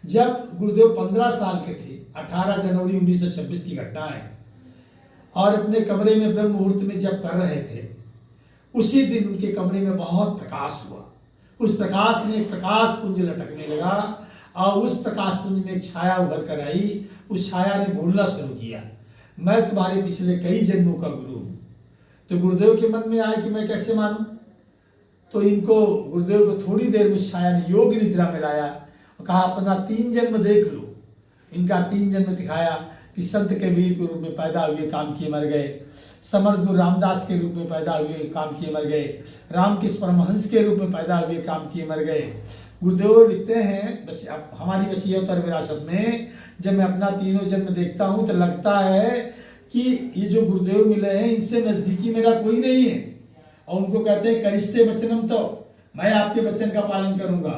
जब गुरुदेव 15 साल के थे, 18 जनवरी 1926 की घटना है, और अपने कमरे में ब्रह्म मुहूर्त में जब कर रहे थे, उसी दिन उनके कमरे में बहुत प्रकाश हुआ। उस प्रकाश में एक प्रकाश पुंज लटकने लगा और उस प्रकाश पुंज में एक छाया उभर कर आई। उस छाया ने बोलना शुरू किया, मैं तुम्हारे पिछले कई जन्मों का गुरु हूँ। तो गुरुदेव के मन में आया कि मैं कैसे मानूं। तो इनको गुरुदेव को थोड़ी देर में छाया ने योग निद्रा में लाया और कहा, अपना 3 जन्म देख लो। इनका 3 जन्म दिखाया कि संत कबीर के रूप में पैदा हुए, काम किए मर गए। समर्थ गुरु रामदास के रूप में पैदा हुए, काम किए मर गए। रामकृष्ण परमहंस के रूप में पैदा हुए, काम किए मर गए। गुरुदेव लिखते हैं, बस अब हमारी वसीयत और विरासत में जब मैं अपना तीनों जन्म देखता हूँ तो लगता है कि ये जो गुरुदेव मिले हैं इनसे नज़दीकी मेरा कोई नहीं है। और उनको कहते हैं करिष्ठे वचनम, तो मैं आपके वचन का पालन करूँगा।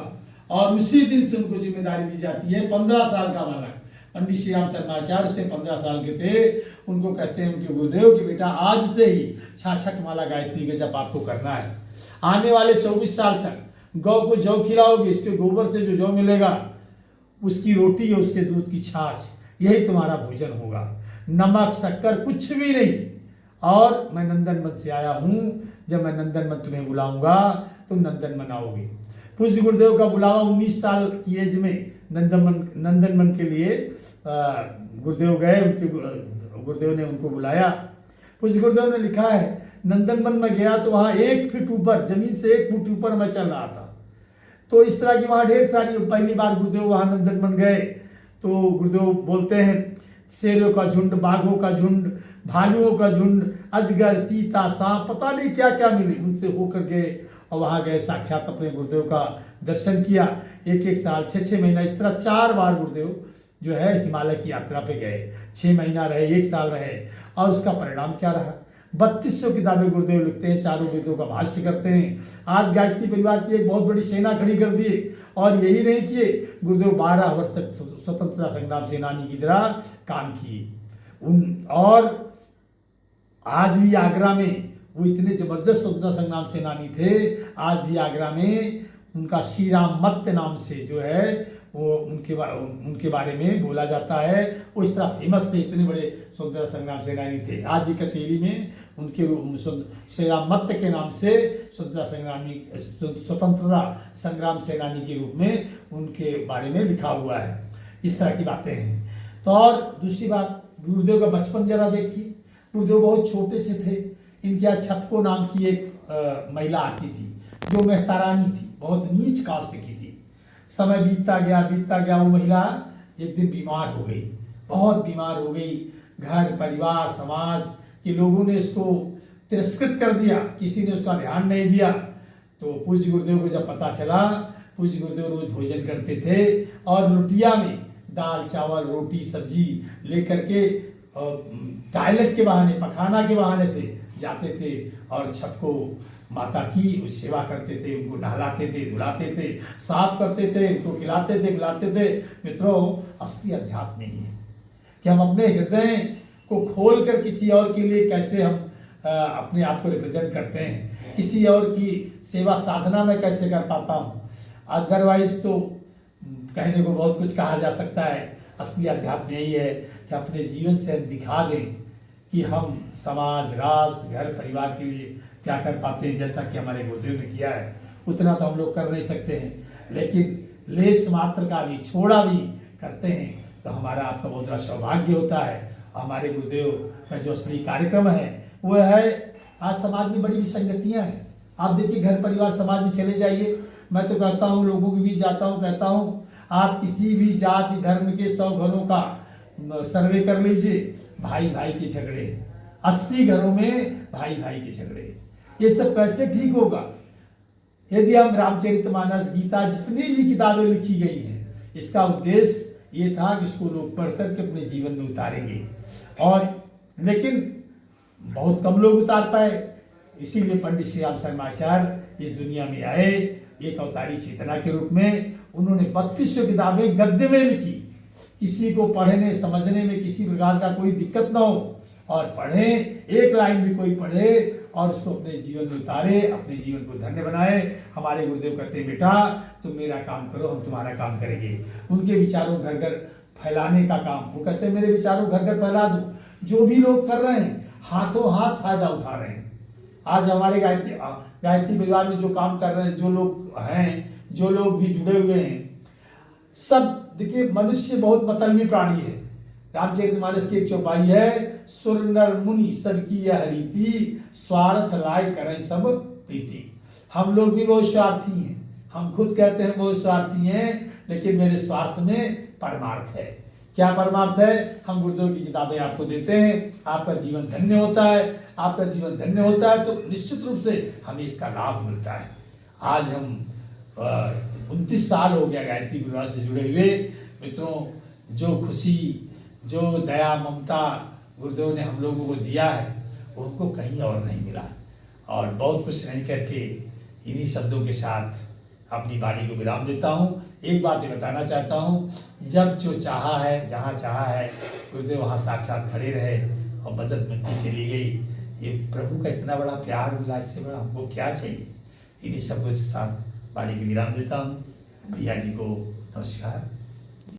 और उसी दिन से उनको जिम्मेदारी दी जाती है। 15 साल का बालक पंडित श्री राम शर्माचार्य, उससे 15 साल के थे, उनको कहते हैं उनके गुरुदेव कि बेटा आज से ही छाछठ माला गायत्री का जप आपको करना है। आने वाले 24 साल तक गौ को जौ खिलाओगे, इसके गोबर से जो जौ मिलेगा उसकी रोटी और उसके दूध की छाछ, यही तुम्हारा भोजन होगा। नमक शक्कर कुछ भी नहीं। और मैं नंदनवन से आया हूँ, जब मैं नंदनवन तुम्हें बुलाऊंगा तुम नंदनवन आओगे। पूज्य गुरुदेव का बुलावा 19 साल की एज में नंदनवन के लिए गुरुदेव गए। उनके गुरुदेव ने उनको बुलाया। पूज्य गुरुदेव ने लिखा है, नंदनवन में गया तो वहाँ 1 फीट ऊपर, जमीन से 1 फुट ऊपर मैं चल रहा था। तो इस तरह की वहाँ ढेर सारी, पहली बार गुरुदेव वहाँ नंदनवन गए तो गुरुदेव बोलते हैं, शेरों का झुंड, बाघों का झुंड, भालुओं का झुंड, अजगर, चीता, सांप, पता नहीं क्या क्या मिले, उनसे होकर गए और वहाँ गए, साक्षात अपने गुरुदेव का दर्शन किया। 1-1 साल, 6-6 महीना, इस तरह 4 बार गुरुदेव जो है हिमालय की यात्रा पे गए। 6 महीना रहे, 1 साल रहे, और उसका परिणाम क्या रहा। 3200 किताबें गुरुदेव लिखते हैं, चारों वेदों का भाष्य करते हैं। आज गायत्री परिवार की एक बहुत बड़ी सेना खड़ी कर दिए। और यही नहीं किए, गुरुदेव 12 वर्ष तक स्वतंत्रता संग्राम सेनानी की तरह काम किए। और आज भी आगरा में वो इतने जबरदस्त स्वतंत्रता संग्राम सेनानी थे। आज भी आगरा में उनका श्री राम मत्त नाम से जो है वो उनके बारे में बोला जाता है। वो इस तरह फेमस थे, इतने बड़े स्वतंत्रता संग्राम सेनानी थे। आज भी कचेरी में उनके श्री राम मत्त के नाम से स्वतंत्रता संग्राम सेनानी के रूप में उनके बारे में लिखा हुआ है। इस तरह की बातें हैं। तो और दूसरी बात, गुरुदेव का बचपन जरा देखिए। गुरुदेव बहुत छोटे से थे। इनके यहाँ छपको नाम की एक महिला आती थी जो मेहतारानी थी, बहुत नीच कास्ट की थी। समय बीतता गया, वो महिला एक दिन बीमार हो गई, बहुत बीमार हो गई। घर परिवार समाज के लोगों ने इसको तिरस्कृत कर दिया, किसी ने उसका ध्यान नहीं दिया। तो पूज्य गुरुदेव को जब पता चला, पूज्य गुरुदेव रोज भोजन करते थे और लुटिया में दाल चावल रोटी सब्जी लेकर के टॉयलेट के बहाने, पखाना के बहाने से जाते थे और छपको माता की सेवा करते थे। उनको नहलाते थे, धुलाते थे, साफ करते थे, उनको खिलाते थे, पिलाते थे। मित्रों, असली अध्यात्म नहीं है कि हम अपने हृदय को खोल कर किसी और के लिए कैसे हम अपने आप को रिप्रेजेंट करते हैं, किसी और की सेवा साधना में कैसे कर पाता हूँ। अदरवाइज तो कहने को बहुत कुछ कहा जा सकता है। असली अध्यात्म यही है कि अपने जीवन से हम दिखा दें कि हम समाज, राष्ट्र, घर परिवार के लिए क्या कर पाते हैं। जैसा कि हमारे गुरुदेव ने किया है, उतना तो हम लोग कर नहीं सकते हैं, लेकिन लेस मात्र का भी, छोड़ा भी करते हैं तो हमारा आपका बहुत बड़ा सौभाग्य होता है। हमारे गुरुदेव का जो असली कार्यक्रम है वो है, आज समाज में बड़ी विसंगतियाँ हैं। आप देखिए, घर परिवार समाज में चले जाइए, मैं तो कहता हूँ, लोगों के बीच जाता हूँ, कहता हूँ आप किसी भी जाति धर्म के 100 घरों का सर्वे कर लीजिए, भाई भाई के झगड़े, 80 घरों में भाई भाई के झगड़े। ये सब कैसे ठीक होगा? यदि हम रामचरितमानस, गीता, जितनी भी किताबें लिखी गई हैं, इसका उद्देश्य ये था कि इसको लोग पढ़ करके अपने जीवन में उतारेंगे। और लेकिन बहुत कम लोग उतार पाए। इसीलिए पंडित श्री राम शर्माचार्य इस दुनिया में आए एक अवतारी चेतना के रूप में। उन्होंने 3200 किताबें गद्य में लिखी, किसी को पढ़ने समझने में किसी प्रकार का कोई दिक्कत ना हो, और पढ़े, एक लाइन भी कोई पढ़े और उसको अपने जीवन में उतारे, अपने जीवन को धन्य बनाए। हमारे गुरुदेव कहते हैं बेटा तुम मेरा काम करो, हम तुम्हारा काम करेंगे। उनके विचारों घर घर फैलाने का काम, वो कहते हैं मेरे विचारों घर घर फैला दो। जो भी लोग कर रहे हैं हाथों हाथ फायदा उठा रहे हैं। आज हमारे गायत्री परिवार में जो काम कर रहे हैं, जो लोग हैं, जो लोग भी जुड़े हुए हैं, सब देखिए मनुष्य बहुत मतलबी प्राणी है। रामचरितमानस की एक चौपाई है, सुर नर मुनि सबकी यह रीति, स्वार्थ लाय करें सब प्रीति। हम लोग भी बहुत स्वार्थी हैं, हम खुद कहते हैं बहुत स्वार्थी हैं, लेकिन मेरे स्वार्थ में परमार्थ है। क्या परमार्थ है? हम गुरुदेव की किताबें आपको देते हैं, आपका जीवन धन्य होता है। आपका जीवन धन्य होता है तो निश्चित रूप से हमें इसका लाभ मिलता है। आज हम 29 साल हो गया गायत्री परिवार से जुड़े हुए। मित्रों, जो खुशी, जो दया, ममता गुरुदेव ने हम लोगों को दिया है, उनको कहीं और नहीं मिला। और बहुत कुछ नहीं करके इन्हीं शब्दों के साथ अपनी वाणी को विराम देता हूँ। एक बात ये बताना चाहता हूँ, जब जो चाहा है, जहाँ चाहा है, गुरुदेव वहाँ साक्षात खड़े रहे और मदद मिलती चली गई। ये प्रभु का इतना बड़ा प्यार मिला, इससे बड़ा हमको क्या चाहिए। इन्हीं शब्दों के साथ वाणी की विराम देता हूँ। भैया जी को नमस्कार।